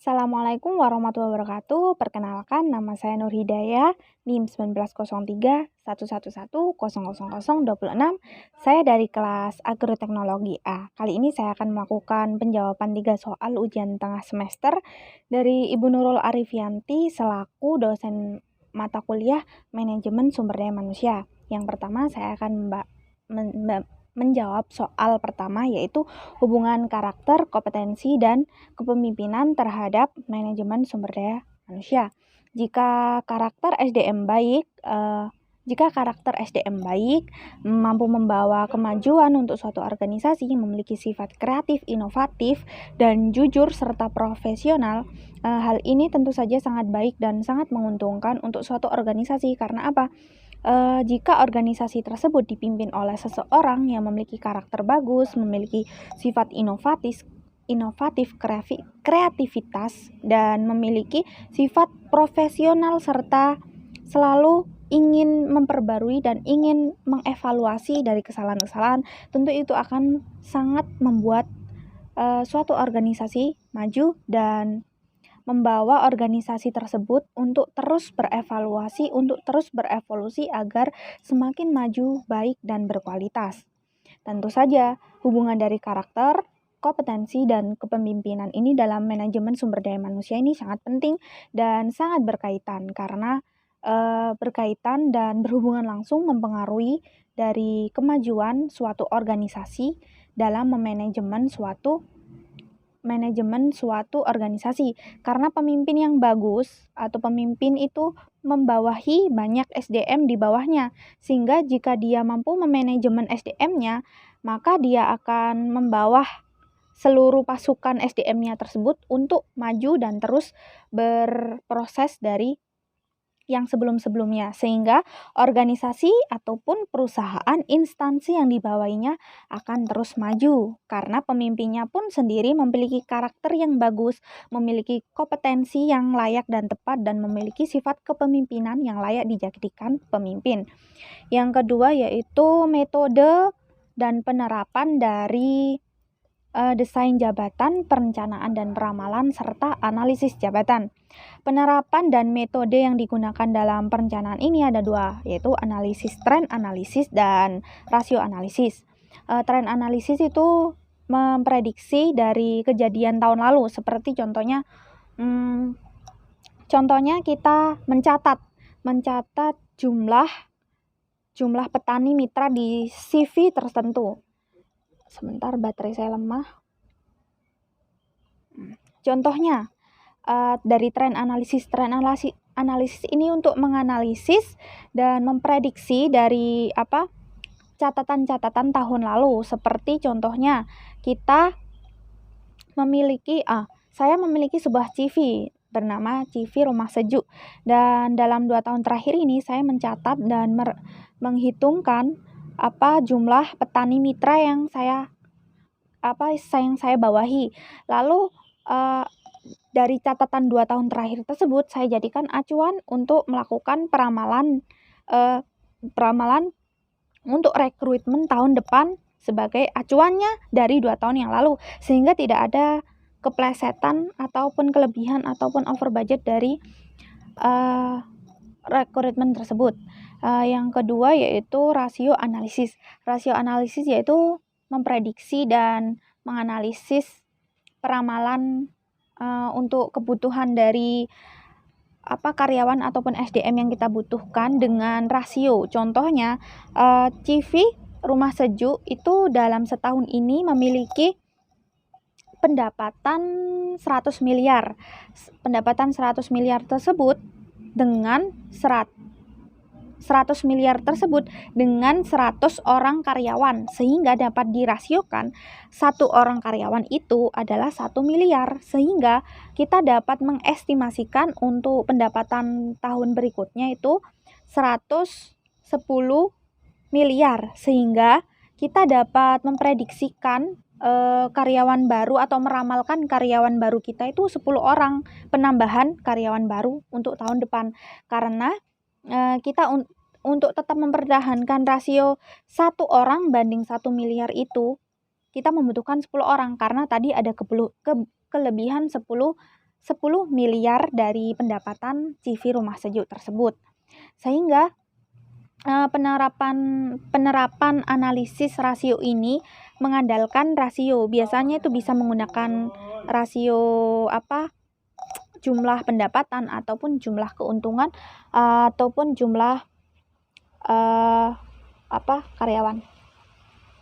Assalamualaikum warahmatullahi wabarakatuh. Perkenalkan, nama saya Nur Hidayah, NIM 1903 1111000026. Saya dari kelas Agroteknologi A. Kali ini saya akan melakukan penjawaban 3 soal ujian tengah semester dari Ibu Nurul Arifianti selaku dosen mata kuliah Manajemen Sumber Daya Manusia. Yang pertama saya akan menjawab soal pertama, yaitu hubungan karakter, kompetensi, dan kepemimpinan terhadap manajemen sumber daya manusia. Jika karakter SDM baik, mampu membawa kemajuan untuk suatu organisasi, memiliki sifat kreatif, inovatif, dan jujur serta profesional, hal ini tentu saja sangat baik dan sangat menguntungkan untuk suatu organisasi. Karena apa? Jika organisasi tersebut dipimpin oleh seseorang yang memiliki karakter bagus, memiliki sifat inovatif, kreativitas, dan memiliki sifat profesional serta selalu ingin memperbarui dan ingin mengevaluasi dari kesalahan-kesalahan, tentu itu akan sangat membuat suatu organisasi maju dan membawa organisasi tersebut untuk terus berevaluasi, untuk terus berevolusi agar semakin maju, baik, dan berkualitas. Tentu saja, hubungan dari karakter, kompetensi, dan kepemimpinan ini dalam manajemen sumber daya manusia ini sangat penting dan sangat berkaitan karena berkaitan dan berhubungan langsung mempengaruhi dari kemajuan suatu organisasi dalam manajemen suatu organisasi. Karena pemimpin yang bagus atau pemimpin itu membawahi banyak SDM di bawahnya, sehingga jika dia mampu memanajemen SDM-nya, maka dia akan membawah seluruh pasukan SDM-nya tersebut untuk maju dan terus berproses dari yang sebelum-sebelumnya, sehingga organisasi ataupun perusahaan, instansi yang dibawahinya akan terus maju karena pemimpinnya pun sendiri memiliki karakter yang bagus, memiliki kompetensi yang layak dan tepat, dan memiliki sifat kepemimpinan yang layak dijadikan pemimpin. Yang kedua yaitu metode dan penerapan dari desain jabatan, perencanaan dan peramalan, serta analisis jabatan. Penerapan dan metode yang digunakan dalam perencanaan ini ada 2, yaitu tren analisis dan rasio analisis. Tren analisis itu memprediksi dari kejadian tahun lalu, seperti contohnya kita mencatat jumlah petani mitra di CV tertentu. Sebentar, baterai saya lemah. Contohnya, dari tren analisis ini untuk menganalisis dan memprediksi dari catatan-catatan tahun lalu. Seperti contohnya, saya memiliki sebuah CV bernama CV Rumah Sejuk, dan dalam 2 tahun terakhir ini saya mencatat dan menghitungkan jumlah petani mitra yang saya bawahi. Lalu dari catatan 2 tahun terakhir tersebut saya jadikan acuan untuk melakukan peramalan untuk rekrutmen tahun depan sebagai acuannya dari 2 tahun yang lalu, sehingga tidak ada keplesetan ataupun kelebihan ataupun over budget dari rekrutmen tersebut. Yang kedua yaitu rasio analisis. Rasio analisis yaitu memprediksi dan menganalisis peramalan untuk kebutuhan dari karyawan ataupun SDM yang kita butuhkan dengan rasio. Contohnya, CV Rumah Sejuk itu dalam setahun ini memiliki pendapatan 100 miliar. Pendapatan 100 miliar tersebut dengan 100 miliar tersebut dengan 100 orang karyawan, sehingga dapat dirasiokan 1 orang karyawan itu adalah 1 miliar, sehingga kita dapat mengestimasikan untuk pendapatan tahun berikutnya itu 110 miliar, sehingga kita dapat memprediksikan karyawan baru atau meramalkan karyawan baru kita itu 10 orang penambahan karyawan baru untuk tahun depan. Karena kita untuk tetap mempertahankan rasio 1 orang banding 1 miliar itu, kita membutuhkan 10 orang karena tadi ada kelebihan 10 10 miliar dari pendapatan CV rumah sejuk tersebut. Sehingga penerapan analisis rasio ini mengandalkan rasio. Biasanya itu bisa menggunakan rasio jumlah pendapatan ataupun jumlah keuntungan ataupun jumlah karyawan.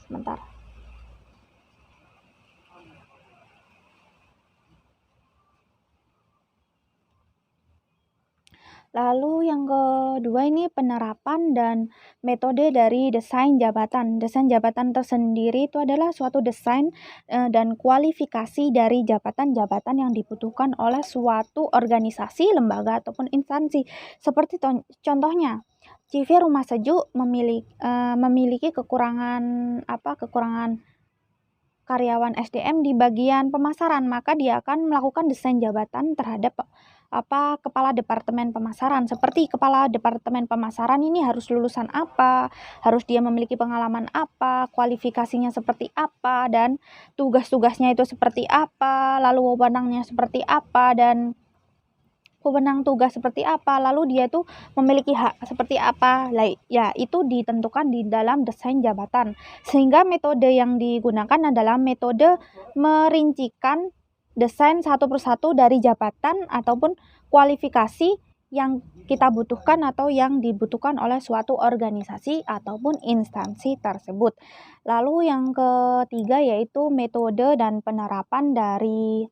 Sebentar. Lalu yang kedua ini penerapan dan metode dari desain jabatan. Desain jabatan tersendiri itu adalah suatu desain dan kualifikasi dari jabatan-jabatan yang dibutuhkan oleh suatu organisasi, lembaga ataupun instansi. Seperti contohnya, CV Rumah Sejuk memiliki kekurangan karyawan SDM di bagian pemasaran, maka dia akan melakukan desain jabatan terhadap kepala departemen pemasaran. Seperti kepala departemen pemasaran ini harus lulusan apa, harus dia memiliki pengalaman apa, kualifikasinya seperti apa, dan tugas-tugasnya itu seperti apa, lalu wewenangnya seperti apa, dan wewenang tugas seperti apa, lalu dia tuh memiliki hak seperti apa. Ya, itu ditentukan di dalam desain jabatan. Sehingga metode yang digunakan adalah metode merincikan desain satu persatu dari jabatan ataupun kualifikasi yang kita butuhkan atau yang dibutuhkan oleh suatu organisasi ataupun instansi tersebut. Lalu yang ketiga yaitu metode dan penerapan dari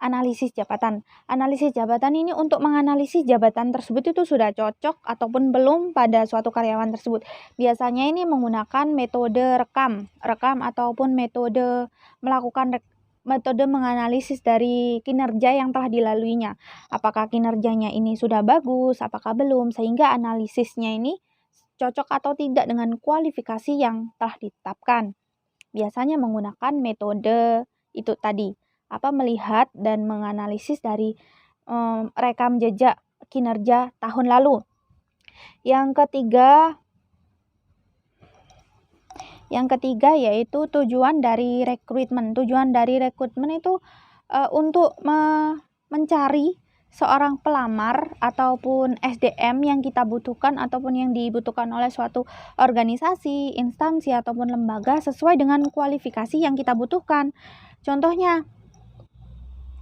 analisis jabatan. Analisis jabatan ini untuk menganalisis jabatan tersebut itu sudah cocok ataupun belum pada suatu karyawan tersebut. Biasanya ini menggunakan metode rekam ataupun metode menganalisis dari kinerja yang telah dilaluinya. Apakah kinerjanya ini sudah bagus, apakah belum, sehingga analisisnya ini cocok atau tidak dengan kualifikasi yang telah ditetapkan. Biasanya menggunakan metode itu tadi, melihat dan menganalisis dari rekam jejak kinerja tahun lalu. Yang ketiga yaitu tujuan dari rekrutmen. Tujuan dari rekrutmen itu untuk mencari seorang pelamar ataupun SDM yang kita butuhkan ataupun yang dibutuhkan oleh suatu organisasi, instansi ataupun lembaga sesuai dengan kualifikasi yang kita butuhkan. Contohnya,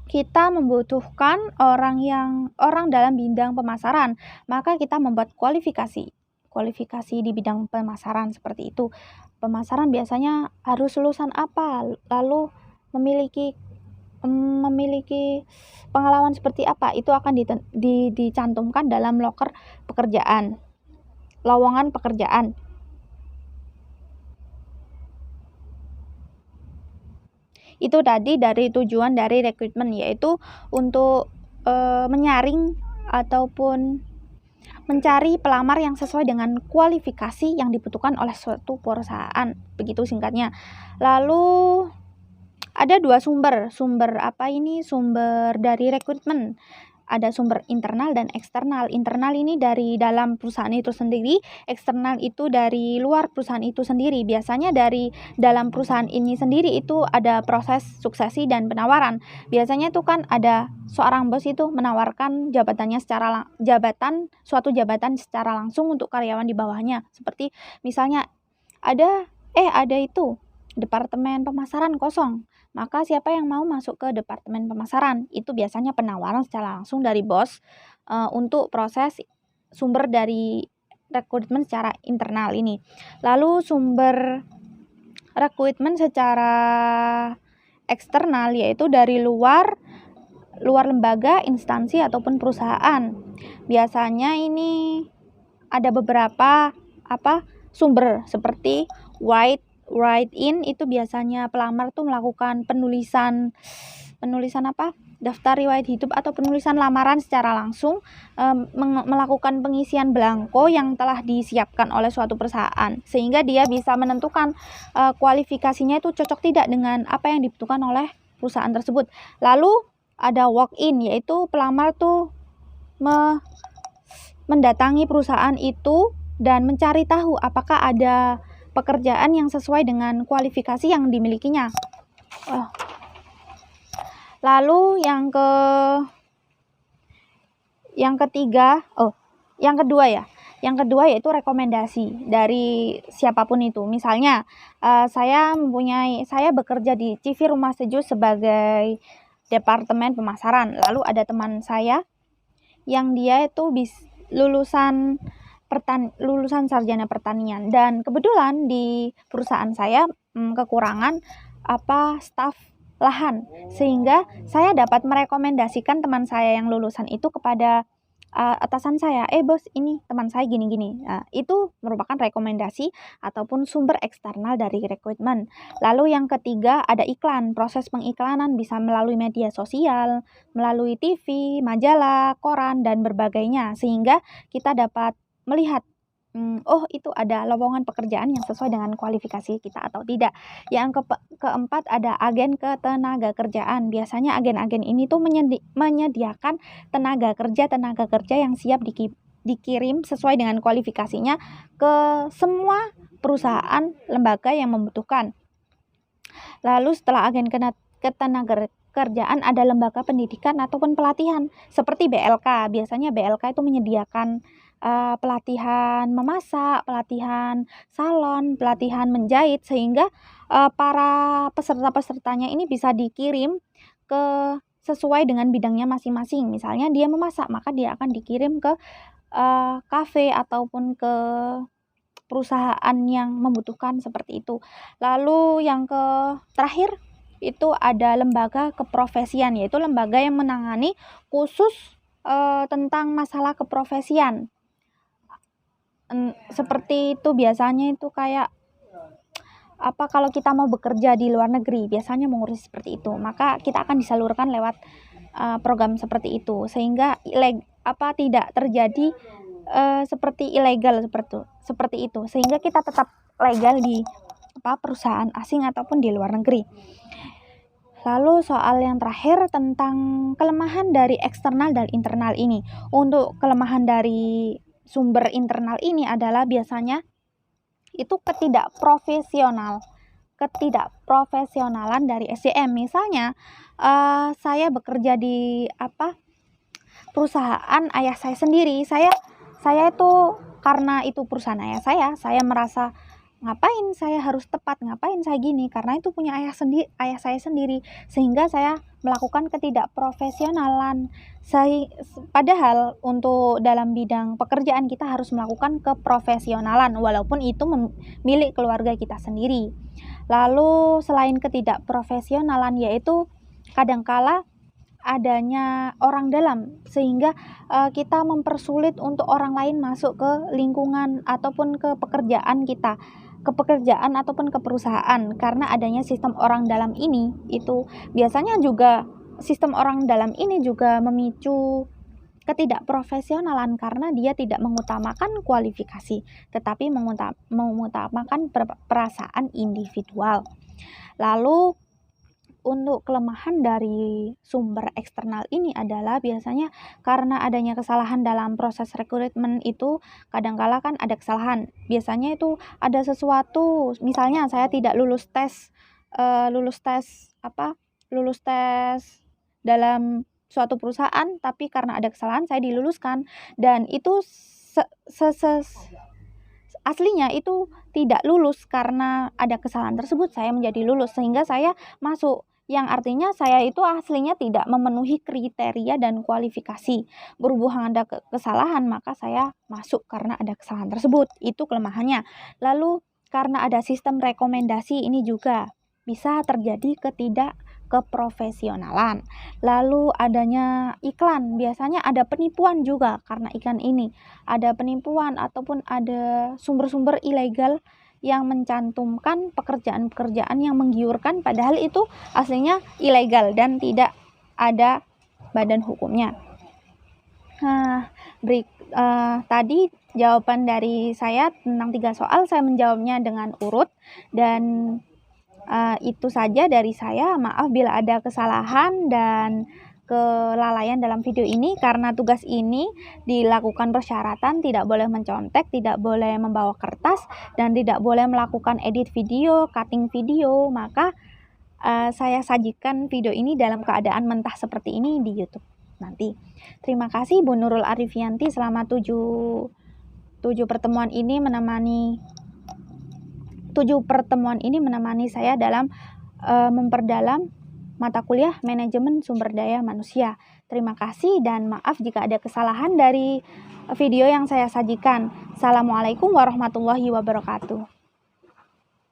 kita membutuhkan orang dalam bidang pemasaran, maka kita membuat kualifikasi di bidang pemasaran seperti itu. Pemasaran biasanya harus lulusan apa, lalu memiliki pengalaman seperti apa, itu akan dicantumkan dalam lowongan pekerjaan. Itu tadi dari tujuan dari rekrutmen, yaitu untuk menyaring ataupun mencari pelamar yang sesuai dengan kualifikasi yang dibutuhkan oleh suatu perusahaan, begitu singkatnya. Lalu ada dua sumber dari rekrutmen. Ada sumber internal dan eksternal. Internal ini dari dalam perusahaan itu sendiri, eksternal itu dari luar perusahaan itu sendiri. Biasanya dari dalam perusahaan ini sendiri itu ada proses suksesi dan penawaran. Biasanya itu kan ada seorang bos itu menawarkan suatu jabatan secara langsung untuk karyawan di bawahnya. Seperti misalnya ada itu departemen pemasaran kosong, maka siapa yang mau masuk ke departemen pemasaran? Itu biasanya penawaran secara langsung dari bos untuk proses sumber dari rekrutmen secara internal ini. Lalu sumber rekrutmen secara eksternal yaitu dari luar lembaga, instansi ataupun perusahaan. Biasanya ini ada beberapa sumber seperti write-in, itu biasanya pelamar tuh melakukan penulisan daftar riwayat hidup atau penulisan lamaran secara langsung, melakukan pengisian belangko yang telah disiapkan oleh suatu perusahaan, sehingga dia bisa menentukan kualifikasinya itu cocok tidak dengan apa yang dibutuhkan oleh perusahaan tersebut. Lalu ada walk-in, yaitu pelamar tuh mendatangi perusahaan itu dan mencari tahu apakah ada pekerjaan yang sesuai dengan kualifikasi yang dimilikinya. Lalu yang kedua ya. Yang kedua yaitu rekomendasi dari siapapun itu. Misalnya saya bekerja di CV Rumah Sejuk sebagai departemen pemasaran. Lalu ada teman saya yang dia itu lulusan sarjana pertanian, dan kebetulan di perusahaan saya kekurangan staf lahan, sehingga saya dapat merekomendasikan teman saya yang lulusan itu kepada atasan saya, bos, ini teman saya gini-gini. Nah, itu merupakan rekomendasi ataupun sumber eksternal dari rekrutmen. Lalu yang ketiga ada iklan. Proses pengiklanan bisa melalui media sosial, melalui TV, majalah, koran, dan berbagainya, sehingga kita dapat melihat itu ada lowongan pekerjaan yang sesuai dengan kualifikasi kita atau tidak. Yang keempat ada agen ketenaga kerjaan. Biasanya agen-agen ini tuh menyediakan tenaga kerja yang siap dikirim sesuai dengan kualifikasinya ke semua perusahaan lembaga yang membutuhkan. Lalu setelah agen ketenaga kerjaan ada lembaga pendidikan ataupun pelatihan seperti BLK. Biasanya BLK itu menyediakan pelatihan memasak, pelatihan salon, pelatihan menjahit, sehingga para peserta-pesertanya ini bisa dikirim ke sesuai dengan bidangnya masing-masing. Misalnya dia memasak, maka dia akan dikirim ke kafe ataupun ke perusahaan yang membutuhkan seperti itu. Lalu yang terakhir itu ada lembaga keprofesian, yaitu lembaga yang menangani khusus tentang masalah keprofesian. Seperti itu biasanya itu kayak kalau kita mau bekerja di luar negeri, biasanya mengurus seperti itu, maka kita akan disalurkan lewat program seperti itu, sehingga tidak terjadi seperti ilegal seperti itu, sehingga kita tetap legal di perusahaan asing ataupun di luar negeri. Lalu soal yang terakhir tentang kelemahan dari eksternal dan internal ini. Untuk kelemahan dari sumber internal ini adalah biasanya itu ketidakprofesionalan dari SDM. Misalnya saya bekerja di perusahaan ayah saya sendiri. Saya itu karena itu perusahaan ayah saya merasa ngapain saya harus tepat, ngapain saya gini, karena itu punya ayah saya sendiri, sehingga saya melakukan ketidakprofesionalan. Padahal untuk dalam bidang pekerjaan kita harus melakukan keprofesionalan walaupun itu milik keluarga kita sendiri. Lalu selain ketidakprofesionalan yaitu kadangkala adanya orang dalam, sehingga kita mempersulit untuk orang lain masuk ke lingkungan ataupun ke pekerjaan kita, ke pekerjaan ataupun ke perusahaan, karena adanya sistem orang dalam ini. Itu biasanya juga sistem orang dalam ini juga memicu ketidakprofesionalan karena dia tidak mengutamakan kualifikasi tetapi mengutamakan perasaan individual. Lalu untuk kelemahan dari sumber eksternal ini adalah biasanya karena adanya kesalahan dalam proses rekrutmen itu, kadangkala kan ada kesalahan. Biasanya itu ada sesuatu, misalnya saya tidak lulus tes dalam suatu perusahaan, tapi karena ada kesalahan saya diluluskan, dan itu aslinya itu tidak lulus karena ada kesalahan tersebut, saya menjadi lulus sehingga saya masuk, yang artinya saya itu aslinya tidak memenuhi kriteria dan kualifikasi. Berhubung ada kesalahan, maka saya masuk karena ada kesalahan tersebut. Itu kelemahannya. Lalu karena ada sistem rekomendasi, ini juga bisa terjadi keprofesionalan. Lalu adanya iklan, biasanya ada penipuan juga karena iklan ini. Ada penipuan ataupun ada sumber-sumber ilegal yang mencantumkan pekerjaan-pekerjaan yang menggiurkan, padahal itu aslinya ilegal dan tidak ada badan hukumnya. Tadi jawaban dari saya tentang 3 soal, saya menjawabnya dengan urut, dan itu saja dari saya. Maaf bila ada kesalahan dan kelalaian dalam video ini, karena tugas ini dilakukan persyaratan tidak boleh mencontek, tidak boleh membawa kertas, dan tidak boleh melakukan edit video, cutting video. Maka saya sajikan video ini dalam keadaan mentah seperti ini di YouTube nanti. Terima kasih Bu Nurul Arifianti selama 7 pertemuan ini menemani saya dalam memperdalam mata kuliah manajemen sumber daya manusia. Terima kasih dan maaf jika ada kesalahan dari video yang saya sajikan. Assalamualaikum warahmatullahi wabarakatuh.